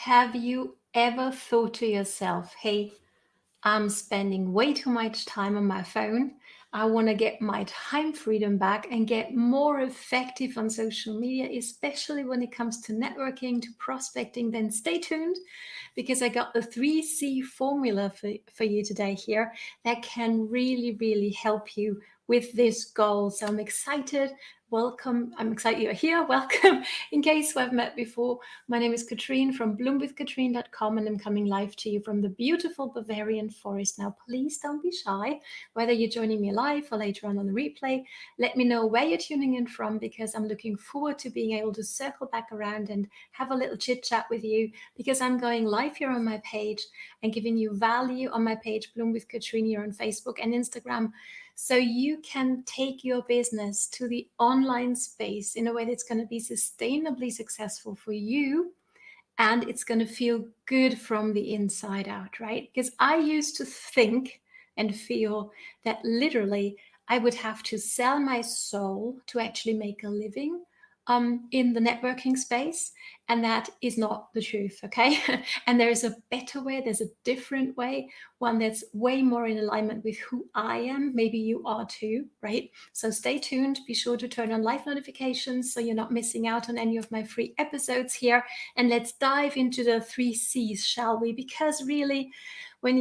Have you ever thought to yourself, hey, I'm spending way too much time on my phone. I want to get my time freedom back and get more effective on social media, especially when it comes to networking, to prospecting. Then stay tuned because I got the 3C formula for you today here that can really, really help you with this goal. So I'm excited. Welcome. I'm excited you're here. Welcome. In case we've met before, my name is Katrine from bloomwithkatrine.com, and I'm coming live to you from the beautiful Bavarian forest. Now, please don't be shy. Whether you're joining me live or later on the replay, let me know where you're tuning in from because I'm looking forward to being able to circle back around and have a little chit chat with you because I'm going live here on my page and giving you value on my page, Bloom with Katrine, here on Facebook and Instagram. So you can take your business to the online space in a way that's going to be sustainably successful for you, and it's going to feel good from the inside out, right? Because I used to think and feel that literally I would have to sell my soul to actually make a living in the networking space. And that is not the truth, okay? And there is a better way, there's a different way, one that's way more in alignment with who I am. Maybe you are too, right? So stay tuned. Be sure to turn on live notifications so you're not missing out on any of my free episodes here. And let's dive into the 3Cs, shall we? Because really, when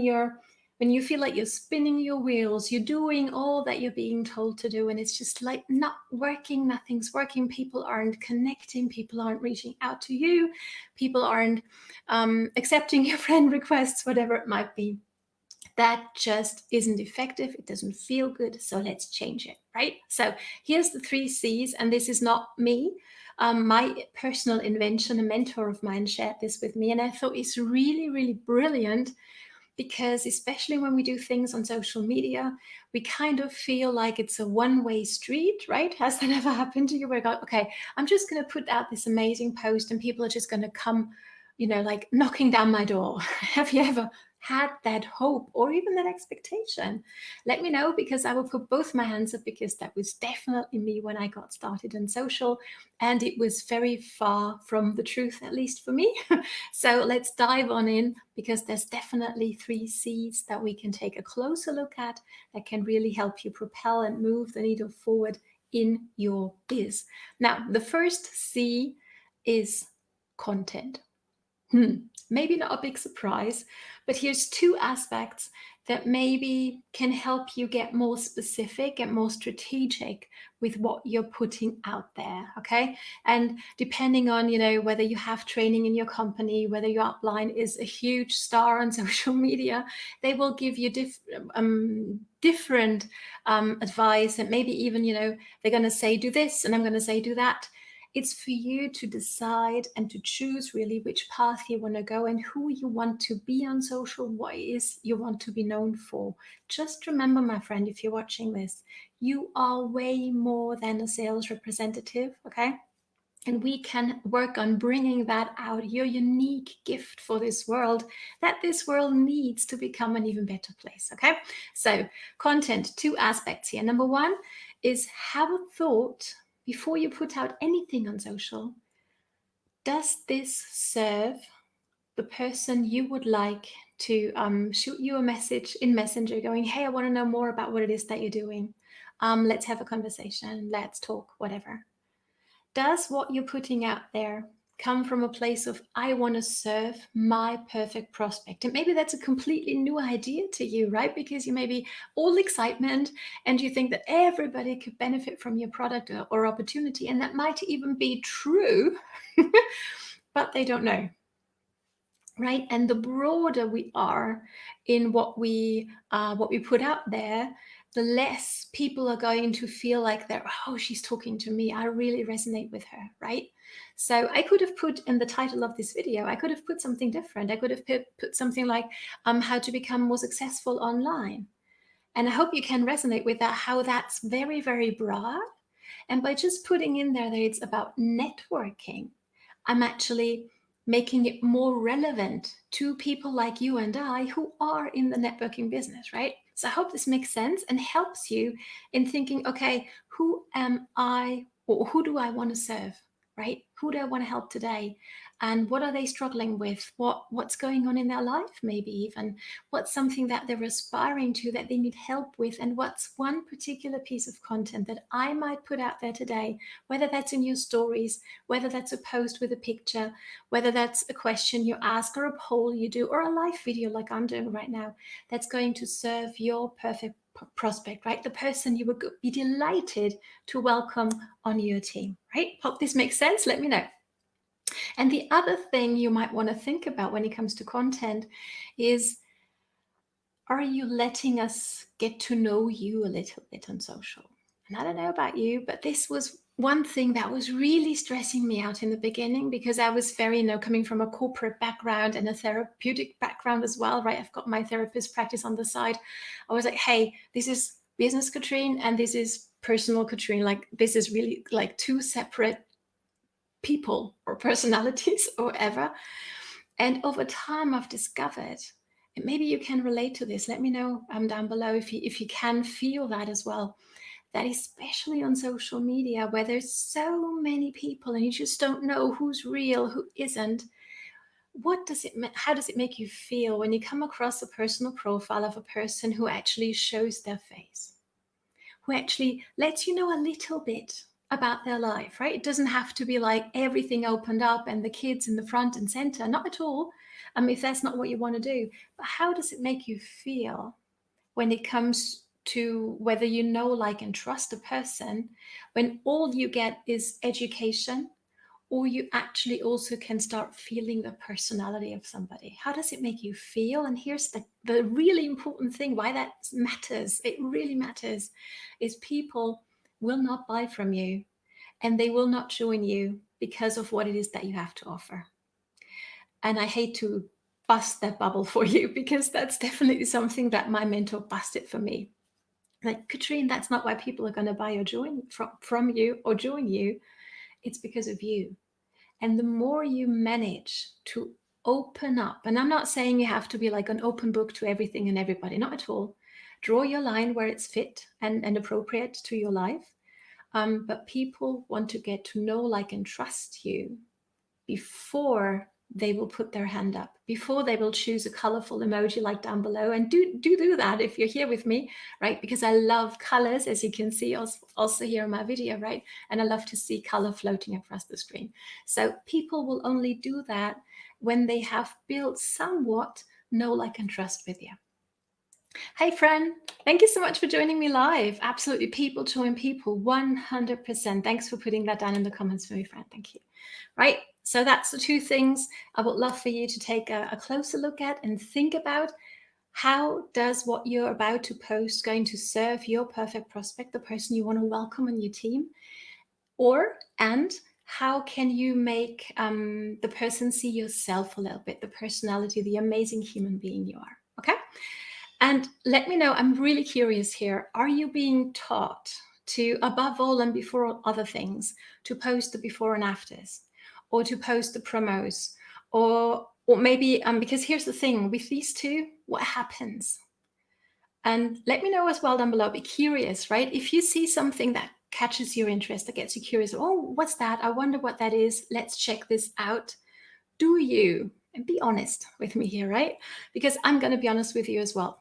you feel like you're spinning your wheels, you're doing all that you're being told to do, and it's just like not working, nothing's working, people aren't connecting, people aren't reaching out to you, people aren't accepting your friend requests, whatever it might be. That just isn't effective. It doesn't feel good. So let's change it, right? So here's the 3Cs, and this is not me. My personal invention, a mentor of mine shared this with me, and I thought it's really, really brilliant because especially when we do things on social media, we kind of feel like it's a one-way street, right? Has that ever happened to you where you go, okay, I'm just going to put out this amazing post and people are just going to come, like knocking down my door? Have you ever had that hope or even that expectation? Let me know because I will put both my hands up because that was definitely me when I got started on social, and it was very far from the truth, at least for me. So let's dive on in because there's definitely 3Cs that we can take a closer look at that can really help you propel and move the needle forward in your biz. Now, the first C is content. Maybe not a big surprise, but here's two aspects that maybe can help you get more specific and more strategic with what you're putting out there, okay? And depending on, whether you have training in your company, whether your upline is a huge star on social media, they will give you different advice, and maybe even, they're going to say do this and I'm going to say do that. It's for you to decide and to choose really which path you want to go and who you want to be on social, what is you want to be known for. Just remember, my friend, if you're watching this, you are way more than a sales representative, okay? And we can work on bringing that out, your unique gift for this world, that this world needs to become an even better place, okay? So content, two aspects here. Number one is have a thought before you put out anything on social. Does this serve the person you would like to shoot you a message in Messenger going, hey, I want to know more about what it is that you're doing. Let's have a conversation. Let's talk, whatever. Does what you're putting out there come from a place of, I want to serve my perfect prospect? And maybe that's a completely new idea to you, right? Because you may be all excitement and you think that everybody could benefit from your product or opportunity. And that might even be true, but they don't know. Right. And the broader we are in what we put out there, the less people are going to feel like they're, oh, she's talking to me. I really resonate with her. Right. So I could have put in the title of this video, I could have put something different. I could have put something like how to become more successful online. And I hope you can resonate with that, how that's very, very broad. And by just putting in there that it's about networking, I'm actually making it more relevant to people like you and I who are in the networking business, right? So I hope this makes sense and helps you in thinking, okay, who am I or who do I want to serve, right? who do I want to help today? And what are they struggling with? What's going on in their life, maybe even? What's something that they're aspiring to that they need help with? And what's one particular piece of content that I might put out there today, whether that's in your stories, whether that's a post with a picture, whether that's a question you ask or a poll you do or a live video like I'm doing right now, that's going to serve your perfect prospect, right? The person you would be delighted to welcome on your team, right? Hope this makes sense. Let me know. And the other thing you might want to think about when it comes to content is, are you letting us get to know you a little bit on social? And I don't know about you, but this was one thing that was really stressing me out in the beginning, because I was very, coming from a corporate background and a therapeutic background as well, right? I've got my therapist practice on the side. I was like, hey, this is business Katrine and this is personal Katrine. Like, this is really like two separate people or personalities or whatever. And over time, I've discovered, and maybe you can relate to this. Let me know down below if you can feel that as well. That especially on social media, where there's so many people and you just don't know who's real, who isn't. How does it make you feel when you come across a personal profile of a person who actually shows their face, who actually lets you know a little bit about their life, right? It doesn't have to be like everything opened up and the kids in the front and center, not at all. If that's not what you want to do. But how does it make you feel when it comes to whether you know, like, and trust a person, when all you get is education, or you actually also can start feeling the personality of somebody? How does it make you feel? And here's the really important thing, why that matters. It really matters, is people will not buy from you and they will not join you because of what it is that you have to offer. And I hate to bust that bubble for you, because that's definitely something that my mentor busted for me. Like, Katrine, that's not why people are going to buy or join from you or join you. It's because of you. And the more you manage to open up, and I'm not saying you have to be like an open book to everything and everybody, not at all. Draw your line where it's fit and appropriate to your life. But people want to get to know, like, and trust you before they will put their hand up, before they will choose a colorful emoji like down below. And do that if you're here with me, right? Because I love colors, as you can see also here in my video, right? And I love to see color floating across the screen. So people will only do that when they have built somewhat know, like, and trust with you. Hey, friend, thank you so much for joining me live. Absolutely, people join people, 100%. Thanks for putting that down in the comments for me, friend. Thank you. Right, so that's the two things I would love for you to take a closer look at and think about. How does what you're about to post going to serve your perfect prospect, the person you want to welcome on your team? And how can you make the person see yourself a little bit, the personality, the amazing human being you are? Okay. And let me know, I'm really curious here. Are you being taught to, above all and before other things, to post the before and afters, or to post the promos, or maybe, because here's the thing with these two, what happens? And let me know as well down below. Be curious, right? If you see something that catches your interest, that gets you curious, oh, what's that? I wonder what that is. Let's check this out. Do you? And be honest with me here, right? Because I'm going to be honest with you as well.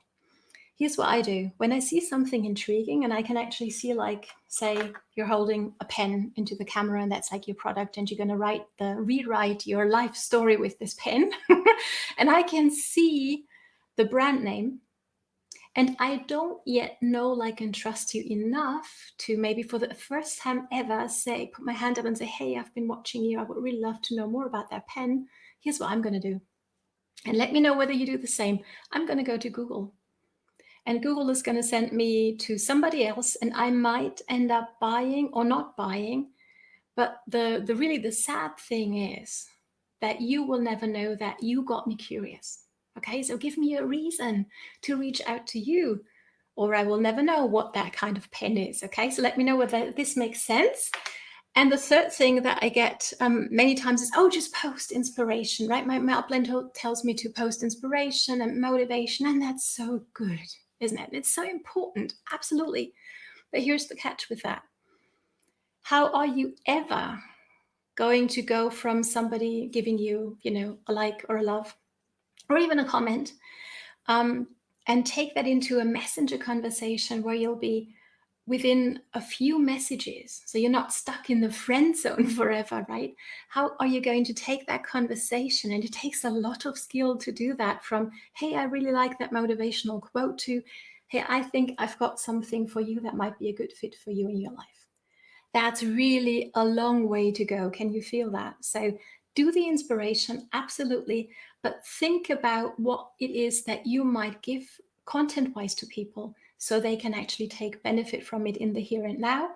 Here's what I do. When I see something intriguing and I can actually see, like, say you're holding a pen into the camera and that's like your product and you're going to rewrite your life story with this pen and I can see the brand name and I don't yet know, like, and trust you enough to maybe for the first time ever put my hand up and say, hey, I've been watching you. I would really love to know more about that pen. Here's what I'm going to do. And let me know whether you do the same. I'm going to go to Google. And Google is going to send me to somebody else, and I might end up buying or not buying. But the sad thing is that you will never know that you got me curious. Okay, so give me a reason to reach out to you, or I will never know what that kind of pen is. Okay, so let me know whether this makes sense. And the third thing that I get many times is, oh, just post inspiration, right? My upline tells me to post inspiration and motivation, and that's so good, isn't it? It's so important, absolutely. But here's the catch with that. How are you ever going to go from somebody giving you, a like or a love or even a comment, and take that into a messenger conversation where you'll be within a few messages. So you're not stuck in the friend zone forever, right? How are you going to take that conversation? And it takes a lot of skill to do that, from, hey, I really like that motivational quote, to, hey, I think I've got something for you that might be a good fit for you in your life. That's really a long way to go. Can you feel that? So do the inspiration, absolutely, but think about what it is that you might give content-wise to people so they can actually take benefit from it in the here and now.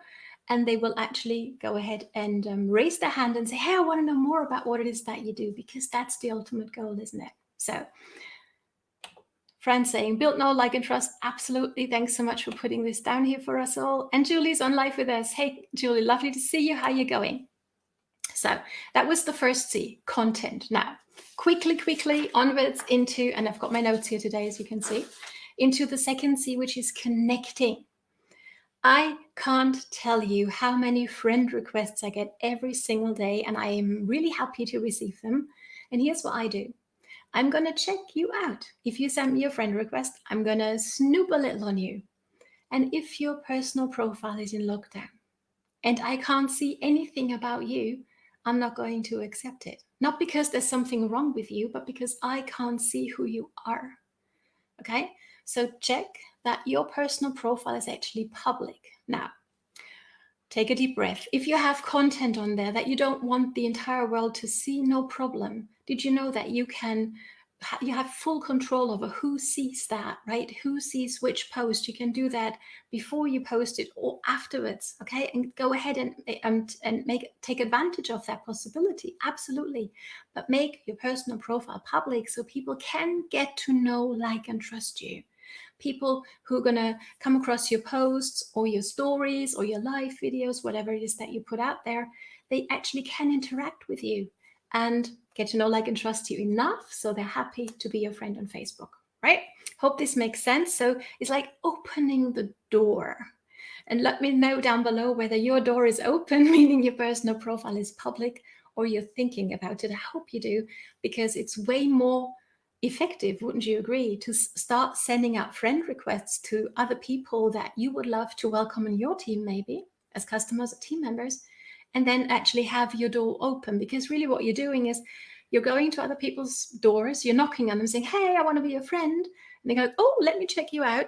And they will actually go ahead and raise their hand and say, hey, I want to know more about what it is that you do, because that's the ultimate goal, isn't it? So Fran saying, build, know, like, and trust. Absolutely. Thanks so much for putting this down here for us all. And Julie's on live with us. Hey, Julie, lovely to see you. How you going? So that was the first C, content. Now, quickly onwards into, and I've got my notes here today, as you can see, into the second C, which is connecting. I can't tell you how many friend requests I get every single day, and I am really happy to receive them. And here's what I do. I'm going to check you out. If you send me a friend request, I'm going to snoop a little on you. And if your personal profile is in lockdown and I can't see anything about you, I'm not going to accept it. Not because there's something wrong with you, but because I can't see who you are. Okay? So check that your personal profile is actually public. Now, take a deep breath. If you have content on there that you don't want the entire world to see, no problem. Did you know that you have full control over who sees that, right? Who sees which post? You can do that before you post it or afterwards, okay? And go ahead and take advantage of that possibility. Absolutely. But make your personal profile public so people can get to know, like, and trust you. People who are going to come across your posts or your stories or your live videos, whatever it is that you put out there, they actually can interact with you and get to know, like, and trust you enough so they're happy to be your friend on Facebook, right? Hope this makes sense. So it's like opening the door. And let me know down below whether your door is open, meaning your personal profile is public, or you're thinking about it. I hope you do, because it's way more effective, wouldn't you agree, to start sending out friend requests to other people that you would love to welcome in your team, maybe as customers or team members, and then actually have your door open. Because really what you're doing is you're going to other people's doors, you're knocking on them saying, hey, I want to be your friend. And they go, oh, let me check you out.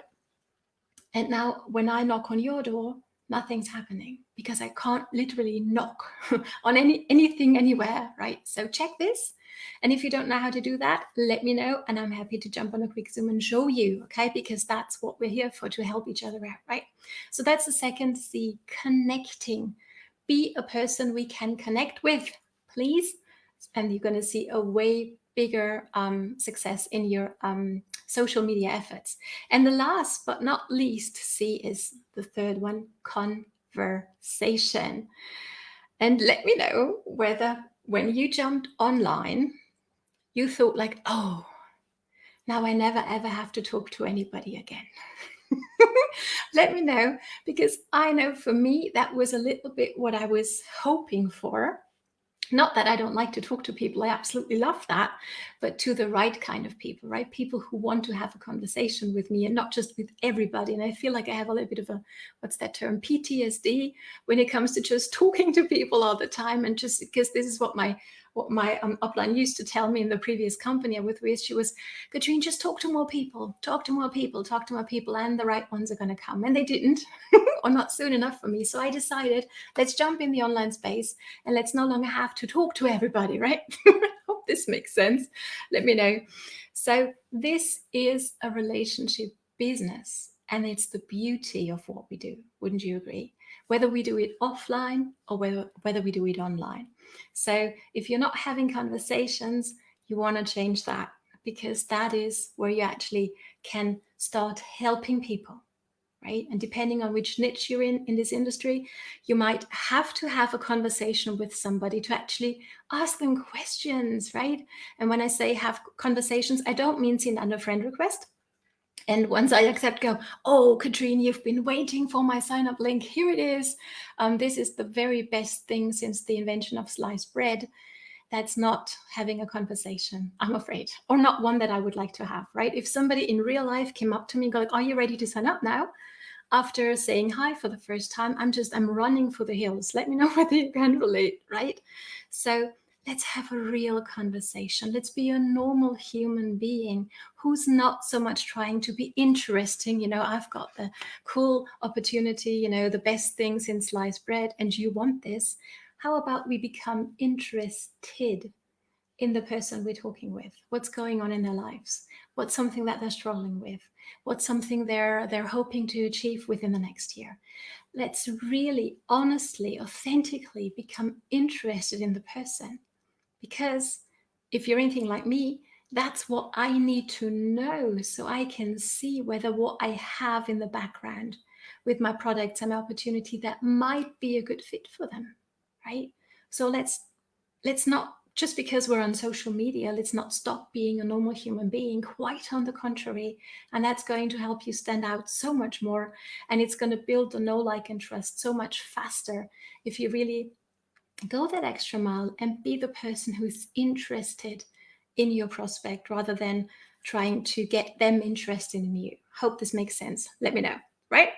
And now when I knock on your door, nothing's happening because I can't literally knock on anything anywhere, right? So check this. And if you don't know how to do that, let me know, and I'm happy to jump on a quick Zoom and show you, okay? Because that's what we're here for, to help each other out, right? So that's the second C, connecting. Be a person we can connect with, please. And you're going to see a way bigger success in your social media efforts. And the last but not least C is the third one, conversation. And let me know whether when you jumped online, you thought like, oh, now I never ever have to talk to anybody again. Let me know, because I know for me, that was a little bit what I was hoping for. Not that I don't like to talk to people, I absolutely love that, but to the right kind of people, right? People who want to have a conversation with me and not just with everybody. And I feel like I have a little bit of a, what's that term, PTSD, when it comes to just talking to people all the time. And just because this is what my upline used to tell me in the previous company I was with, she was, Katrine, just talk to more people, talk to more people, talk to more people, and the right ones are going to come. And they didn't, or not soon enough for me. So I decided, let's jump in the online space and let's no longer have to talk to everybody, right? Hope this makes sense. Let me know. So this is a relationship business, and it's the beauty of what we do. Wouldn't you agree? Whether we do it offline or whether we do it online. So if you're not having conversations, you want to change that, because that is where you actually can start helping people, right? And depending on which niche you're in this industry, you might have to have a conversation with somebody to actually ask them questions, right? And when I say have conversations, I don't mean send under friend request. And once I accept, go, oh, Katrine, you've been waiting for my sign-up link. Here it is. This is the very best thing since the invention of sliced bread. That's not having a conversation, I'm afraid, or not one that I would like to have, right? If somebody in real life came up to me and go, are you ready to sign up now? After saying hi for the first time, I'm running for the hills. Let me know whether you can relate, right? So let's have a real conversation. Let's be a normal human being who's not so much trying to be interesting. I've got the cool opportunity, the best things in sliced bread, and you want this. How about we become interested in the person we're talking with? What's going on in their lives? What's something that they're struggling with? What's something they're hoping to achieve within the next year? Let's really honestly, authentically become interested in the person. Because if you're anything like me, that's what I need to know so I can see whether what I have in the background with my products and my opportunity that might be a good fit for them, right? So let's not, just because we're on social media, let's not stop being a normal human being. Quite on the contrary. And that's going to help you stand out so much more. And it's going to build the know, like, and trust so much faster if you really go that extra mile and be the person who's interested in your prospect rather than trying to get them interested in you. Hope this makes sense. Let me know, right?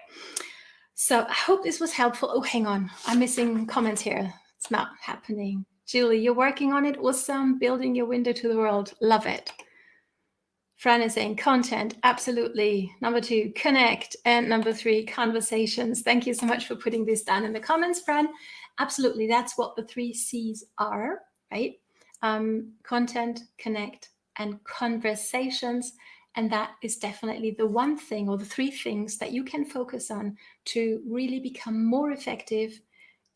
So I hope this was helpful. Oh, hang on. I'm missing comments here. It's not happening. Julie, you're working on it. Awesome. Building your window to the world. Love it. Fran is saying content. Absolutely. Number 2, connect. And number 3, conversations. Thank you so much for putting this down in the comments, Fran. Absolutely. That's what the 3 C's are, right? Content, connect, and conversations. And that is definitely the one thing, or the 3 things that you can focus on to really become more effective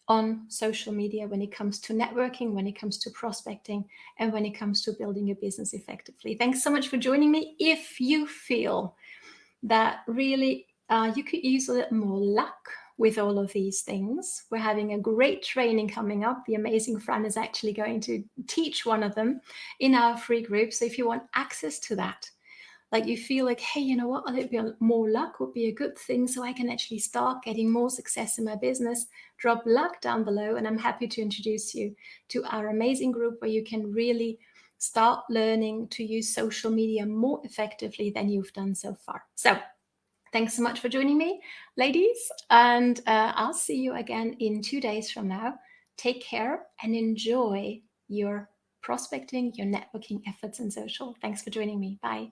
on social media when it comes to networking, when it comes to prospecting, and when it comes to building your business effectively. Thanks so much for joining me. If you feel that really you could use a little more luck with all of these things, we're having a great training coming up. The amazing Fran is actually going to teach one of them in our free group. So if you want access to that, like you feel like, hey, you know what, a little bit more luck would be a good thing so I can actually start getting more success in my business, drop luck down below. And I'm happy to introduce you to our amazing group where you can really start learning to use social media more effectively than you've done so far. So thanks so much for joining me, ladies. And I'll see you again in 2 days from now. Take care and enjoy your prospecting, your networking efforts in social. Thanks for joining me. Bye.